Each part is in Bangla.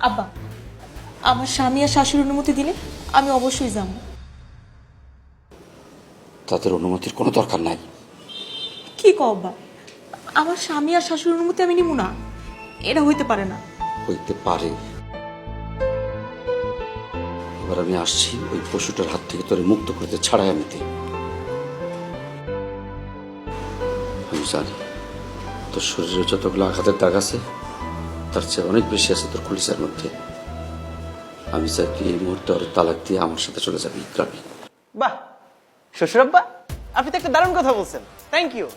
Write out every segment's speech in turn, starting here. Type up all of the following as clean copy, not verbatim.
আব্বা, আমার স্বামী আর শাশুড়ির অনুমতি দিলে আমি অবশ্যই যাব। তাদের অনুমতির কোনো দরকার নাই। কি কও আব্বা? আমার স্বামী আর শাশুড়ির অনুমতি আমি নিব না, এটা হইতে পারে না। হইতে পারে। এবার আমি আসছি ওই পশুটার হাত থেকে তোরে মুক্ত করতে, ছাড়াই আনিতে। আমি জানি তোর শরীরে যতগুলো আঘাতের দাগ আছে তার চেয়ে অনেক বেশি আছে তোর কলিজার মধ্যে। আমি চাই তুই এই মুহূর্তে ওর তালাক দিয়ে আমার সাথে চলে যাবি গ্রামে। বাহ শ্বশুরাব্বা, আপনি তো একটা দারুণ কথা বলছেন। Thank you.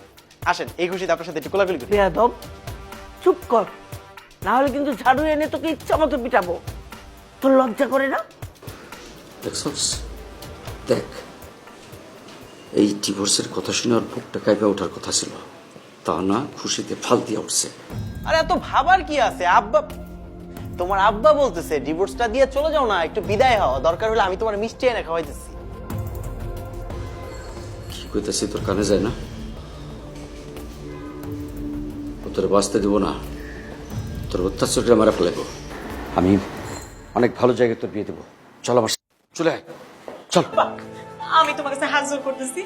আসেন, এই খুশিতে আপনার সাথে একটু কোলাকুলি করি। বেয়াদব, চুপ কর, না হলে কিন্তু ঝাড়ু এনে তোকে ইচ্ছা মতো পিটাবো। তোর লজ্জা করে না? দেখছস? দেখ, এই ডিভোর্সের কথা শুনে ওর বুকটা কাঁপে ওঠার কথা ছিল, তা না খুশিতে ফাল দিয়ে উঠছে। আরে এত ভাবার কি আছে? আব্বা, তোমার আব্বা বলতেছে ডিভোর্সটা দিয়ে চলে যাও না, একটু বিদায় হও, দরকার হলে আমি তোমার মিষ্টি এনে খাওয়াইতেছি। কি কইতাছি তোর কানে যায় না? ও তোর বাঁচতে দিব না, তোর অত্যাচারটা মারা ফেলাইব। আমি অনেক ভালো জায়গায় তোর বিয়ে দেবো। চল আমার সাথে, চলে আয়, চল। আমি তোমার কাছে হাত জোর করতেছি,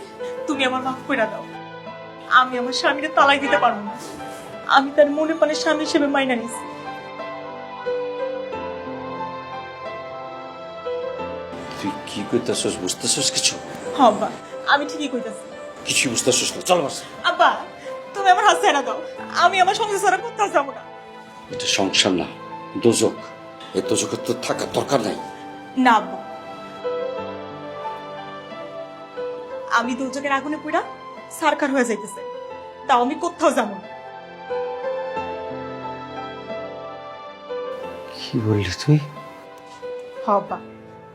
তুমি আমার মাফ করে দাও। আমি আমার স্বামীকে তালাক দিতে পারবো না, আমি তার মনে প্রাণে স্বামী হিসেবে মাইনা নিছি। তুই কি কইতাছস? বুঝতেছস কিছু? হ্যাঁ আব্বা, আমি ঠিকই কইতাছি। কিছু বুঝতেছস না, চল আমার সাথে। আব্বা, তুমি আমার হাত ছেড়ে দাও, আমি আমার সংসার ছাড়া কোথাও যাবো না। এটা সংসার না, দোজক। এই দোজকে তো থাকার দরকার নাই। না আব্বা, আমি দুজনের আগুনে পুরা সারকার হয়ে যাইতেছে, তাও আমি কোথাও যাবো না। কি বললি তুই? হ্যাঁ আব্বা,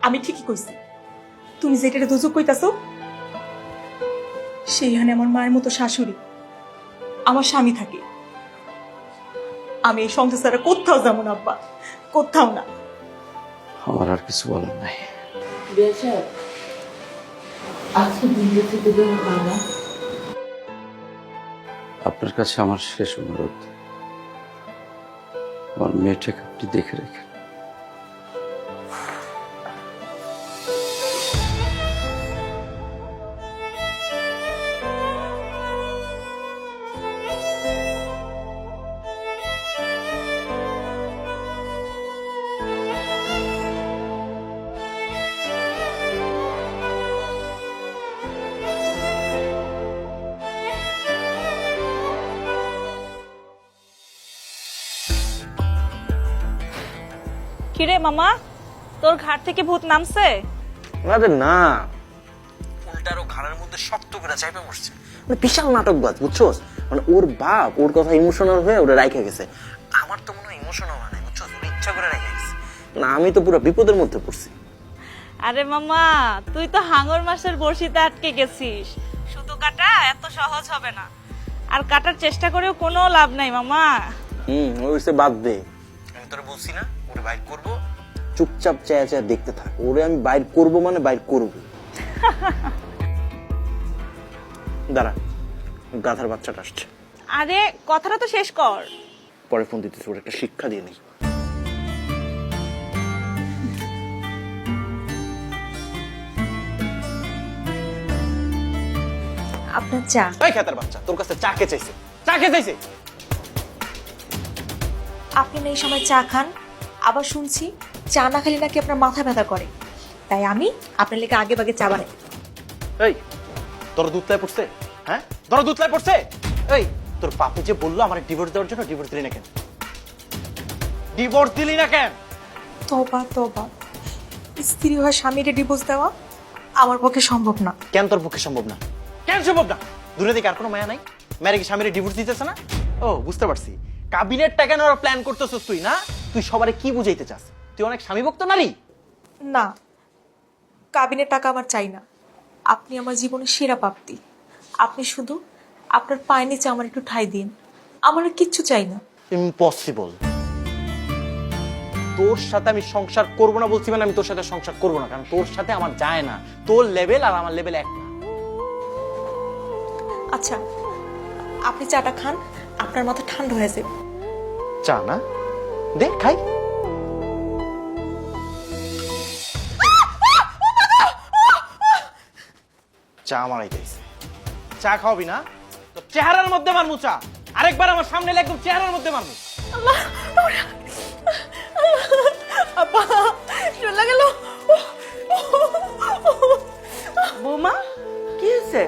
আমি ঠিকই কইছি। তুমি যেটা দুজক কইতাছো, সেইখানে আমার মায়ের মতো শাশুড়ি, আমার স্বামী থাকে। আমি এই সংসার ছাড়া কোথাও যাবো না আব্বা, কোথাও না। আমার আর কিছু বলার নাই। আজকে দিনটা থেকে দেওয়া হয় না। আপনার কাছে আমার শেষ অনুরোধ, আমার মেয়েটাকে আপনি দেখে রেখেন। কিরে মামা, তোর ঘাট থেকে ভূত নামছে? আরে না, উল্টারও ঘাড়ের মধ্যে শক্ত করে চাইপে বসছে। মানে বিশাল নাটকবাজ, বুঝছো? মানে ওর বাপ ওর কথা ইমোশনাল হয়ে ওটা রাইখে গেছে। আমার তো মনে হয় ইমোশনাল হয় না, বুঝছো? ওর ইচ্ছা করে রাইখে গেছে। না, আমি তো পুরো বিপদের মধ্যে পড়ছি। আরে মামা, তুই তো হাঙর মাসের বড়শিতে আটকে গেছিস। শুধু কাটা এত সহজ হবে না, আর কাটার চেষ্টা করেও কোনো লাভ নাই মামা। ওই সে বাদ দে। আমি তোরা বলছি না ওরে বাইর করবো, চুপচাপ চেয়ে চেয়ে দেখতে থাক। ওরে আমি বাইর করবো মানে বাইর করবো। দাঁড়া, গাধার বাচ্চাটা আসছে। আরে কথাটা তো শেষ কর। পরে ফোন দিতেছি, ওর একটা শিক্ষা দিয়ে নেই। আপনার চা। এই খেতার বাচ্চা, তোর কাছে চা কে চাইছে? চা কে চাইছে? আপনি না এই সময় চা খান, আবার শুনছি চা না খেলে নাকি আপনার মাথা ব্যথা করে, তাই আমি আপনার লেগে আগে ভাগে চা বানাই। এই তোর দুধলায় পড়ছে? হ্যাঁ, তোর দুধলায় পড়ছে? এই তোর পাপে যে বললো আমার ডিভোর্স দেওয়ার জন্য, ডিভোর্স দিলি না কেন? ডিভোর্স দিলি না কেন? তবা তবা, স্ত্রী হয়ে স্বামীকে ডিভোর্স দেওয়া আমার পক্ষে সম্ভব না। কেন তোর পক্ষে সম্ভব না? কেন সম্ভব না? দূরে থেকে আর কোনো মায়া নাই? মেয়ের কি স্বামীর ডিভোর্স দিতেছে না? ও বুঝতে পারছি, কাবিনেট টাকা নেওয়ার প্ল্যান করতেছস তুই না? তুই সবারে কি বুঝাইতে চাস? তুই অনেক স্বামীভক্ত নারী। না, কাবিনের টাকা আমার চাই না। আপনি আমার জীবনের সেরা প্রাপ্তি। আপনি শুধু আপনার পায়ের নিচে আমার একটু ঠাঁই দিন, আমার আর কিচ্ছু চাই না। ইম্পসিবল। তোর সাথে আমি সংসার করবো না বলছি, মানে আমি তোর সাথে সংসার করবো না, কারণ তোর সাথে আমার যায় না। তোর লেভেল আর আমার লেভেল এক না। আচ্ছা, আপনি চাটা খান, আপনার মাথা ঠান্ডা হয়ে যাবে। চা না, দে খাই। চা মারাইতেছে। চা খাওয়াবি না? তো চেহারার মধ্যে মারমু চা। আরেকবার আমার সামনে এলে একদম চেহারার মধ্যে মারমু। আপা চলে গেল। বৌমা কি হয়েছে?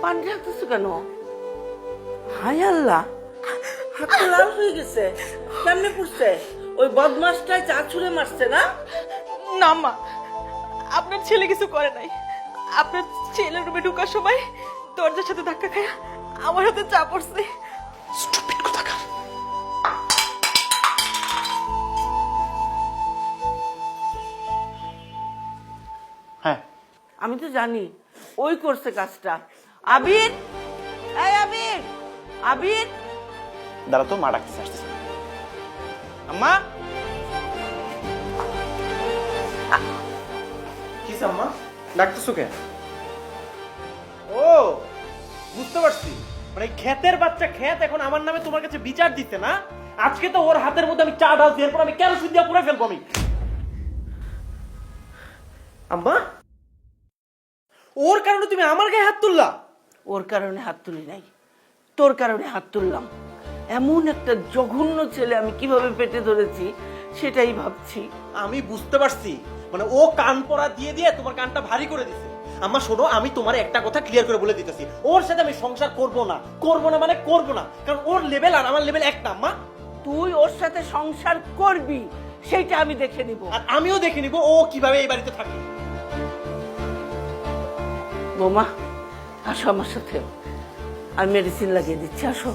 পানি রাখতেছো কেন? হায় আল্লাহ, হাতটা লাল হয়ে গেছে। কেমনে পড়ছে? ওই বদমাসটাই চা ছুঁড়ে মারছে না? না মা, আপনার ছেলে কিছু করে নাই। আপনার ছেলের রুমে ঢোকার সময় দরজার সাথে ধাক্কা খায় আমার হাতে চা পড়ছে। স্টুপিড কোথাকার। হ্যাঁ, আমি তো জানি ওই করছে কাজটা। আবির, এই আবির, আবির, দাঁড়া তো, মা ডাকতেছে, আসতেছে। আম্মা, কি আম্মা ডাকতেছো কে? ও বুঝতে পারছি, মানে ক্ষেতের বাচ্চা ক্ষেত এখন আমার নামে তোমার কাছে বিচার দিতে না? আজকে তো ওর হাতের মধ্যে আমি চা ঢালছি, এরপর আমি কেরোসিন দিয়ে পুরো ফেলবো আমি। আম্মা, ওর কারণে তুমি আমার গায়ে হাত তুললা? ওর কারণে হাত তুলি নাই, তোর কারণে হাত তুললাম। এমন একটা জঘন্য ছেলে আমি কিভাবে পেটে ধরেছি সেটাই ভাবছি। আমি বুঝতে পারছি, মানে ও কান পড়া দিয়ে দিয়ে তোমার কানটা ভারী করে দিছে। আম্মা শোনো, আমি তোমার একটা কথা ক্লিয়ার করে বলে দিতেছি, ওর সাথে আমি সংসার করব না। করব না মানে করব না, কারণ ওর লেভেল আর আমার লেভেল এক না। আম্মা, তুই ওর সাথে সংসার করবি সেইটা আমি দেখে নিব। আর আমিও দেখে নিব ও কিভাবে এই বাড়িতে থাকে। বৌমা আসো আমার সাথে, আমি মেডিসিন লাগিয়ে দিচ্ছি, আসো।